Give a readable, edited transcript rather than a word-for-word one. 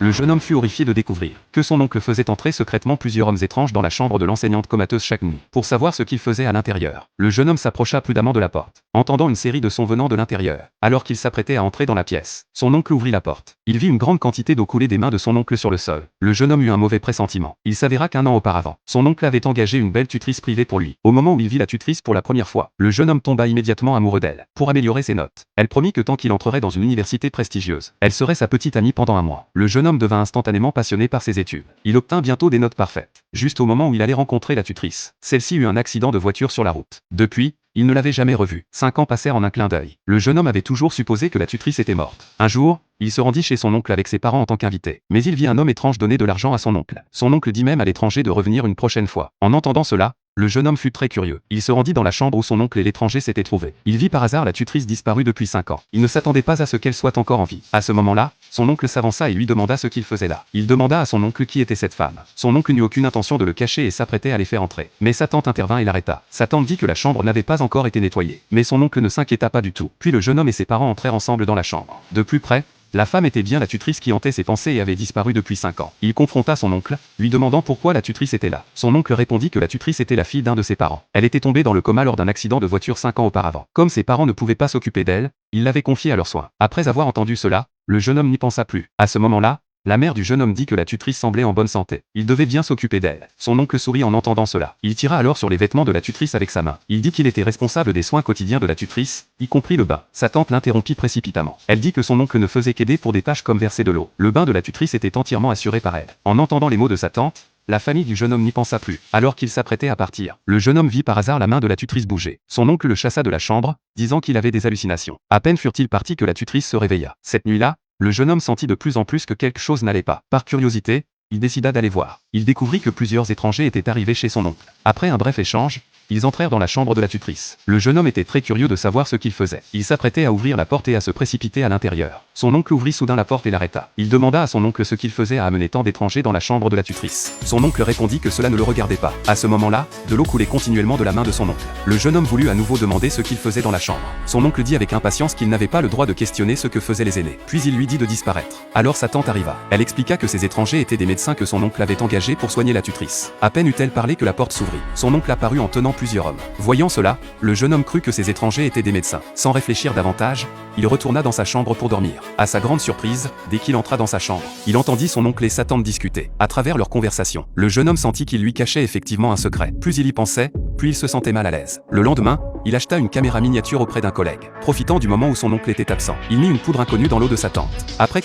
Le jeune homme fut horrifié de découvrir que son oncle faisait entrer secrètement plusieurs hommes étranges dans la chambre de l'enseignante comateuse chaque nuit, pour savoir ce qu'ils faisaient à l'intérieur. Le jeune homme s'approcha prudemment de la porte, entendant une série de sons venant de l'intérieur. Alors qu'il s'apprêtait à entrer dans la pièce, son oncle ouvrit la porte. Il vit une grande quantité d'eau couler des mains de son oncle sur le sol. Le jeune homme eut un mauvais pressentiment. Il s'avéra qu'un an auparavant, son oncle avait engagé une belle tutrice privée pour lui. Au moment où il vit la tutrice pour la première fois, le jeune homme tomba immédiatement amoureux d'elle. Pour améliorer ses notes, elle promit que tant qu'il entrerait dans une université prestigieuse, elle serait sa petite amie pendant un mois. Le jeune homme devint instantanément passionné par ses études. Il obtint bientôt des notes parfaites. Juste au moment où il allait rencontrer la tutrice, celle-ci eut un accident de voiture sur la route. Depuis, il ne l'avait jamais revue. 5 ans passèrent en un clin d'œil. Le jeune homme avait toujours supposé que la tutrice était morte. Un jour, il se rendit chez son oncle avec ses parents en tant qu'invité. Mais il vit un homme étrange donner de l'argent à son oncle. Son oncle dit même à l'étranger de revenir une prochaine fois. En entendant cela, le jeune homme fut très curieux. Il se rendit dans la chambre où son oncle et l'étranger s'étaient trouvés. Il vit par hasard la tutrice disparue depuis 5 ans. Il ne s'attendait pas à ce qu'elle soit encore en vie. À ce moment-là, son oncle s'avança et lui demanda ce qu'il faisait là. Il demanda à son oncle qui était cette femme. Son oncle n'eut aucune intention de le cacher et s'apprêtait à les faire entrer. Mais sa tante intervint et l'arrêta. Sa tante dit que la chambre n'avait pas encore été nettoyée. Mais son oncle ne s'inquiéta pas du tout. Puis le jeune homme et ses parents entrèrent ensemble dans la chambre. De plus près, la femme était bien la tutrice qui hantait ses pensées et avait disparu depuis 5 ans. Il confronta son oncle, lui demandant pourquoi la tutrice était là. Son oncle répondit que la tutrice était la fille d'un de ses parents. Elle était tombée dans le coma lors d'un accident de voiture 5 ans auparavant. Comme ses parents ne pouvaient pas s'occuper d'elle, ils l'avaient confiée à leurs soins. Après avoir entendu cela, le jeune homme n'y pensa plus. À ce moment-là, la mère du jeune homme dit que la tutrice semblait en bonne santé. Il devait bien s'occuper d'elle. Son oncle sourit en entendant cela. Il tira alors sur les vêtements de la tutrice avec sa main. Il dit qu'il était responsable des soins quotidiens de la tutrice, y compris le bain. Sa tante l'interrompit précipitamment. Elle dit que son oncle ne faisait qu'aider pour des tâches comme verser de l'eau. Le bain de la tutrice était entièrement assuré par elle. En entendant les mots de sa tante, la famille du jeune homme n'y pensa plus. Alors qu'il s'apprêtait à partir, le jeune homme vit par hasard la main de la tutrice bouger. Son oncle le chassa de la chambre, disant qu'il avait des hallucinations. À peine furent-ils partis que la tutrice se réveilla. Cette nuit-là, le jeune homme sentit de plus en plus que quelque chose n'allait pas. Par curiosité, il décida d'aller voir. Il découvrit que plusieurs étrangers étaient arrivés chez son oncle. Après un bref échange, ils entrèrent dans la chambre de la tutrice. Le jeune homme était très curieux de savoir ce qu'il faisait. Il s'apprêtait à ouvrir la porte et à se précipiter à l'intérieur. Son oncle ouvrit soudain la porte et l'arrêta. Il demanda à son oncle ce qu'il faisait à amener tant d'étrangers dans la chambre de la tutrice. Son oncle répondit que cela ne le regardait pas. À ce moment-là, de l'eau coulait continuellement de la main de son oncle. Le jeune homme voulut à nouveau demander ce qu'il faisait dans la chambre. Son oncle dit avec impatience qu'il n'avait pas le droit de questionner ce que faisaient les aînés. Puis il lui dit de disparaître. Alors sa tante arriva. Elle expliqua que ces étrangers étaient des médecins que son oncle avait engagés pour soigner la tutrice. À peine eut-elle parlé que la porte s'ouvrit. Son oncle apparut en tenant plusieurs hommes. Voyant cela, le jeune homme crut que ces étrangers étaient des médecins. Sans réfléchir davantage, il retourna dans sa chambre pour dormir. À sa grande surprise, dès qu'il entra dans sa chambre, il entendit son oncle et sa tante discuter. À travers leur conversation, le jeune homme sentit qu'il lui cachait effectivement un secret. Plus il y pensait, plus il se sentait mal à l'aise. Le lendemain, il acheta une caméra miniature auprès d'un collègue. Profitant du moment où son oncle était absent, il mit une poudre inconnue dans l'eau de sa tante. Après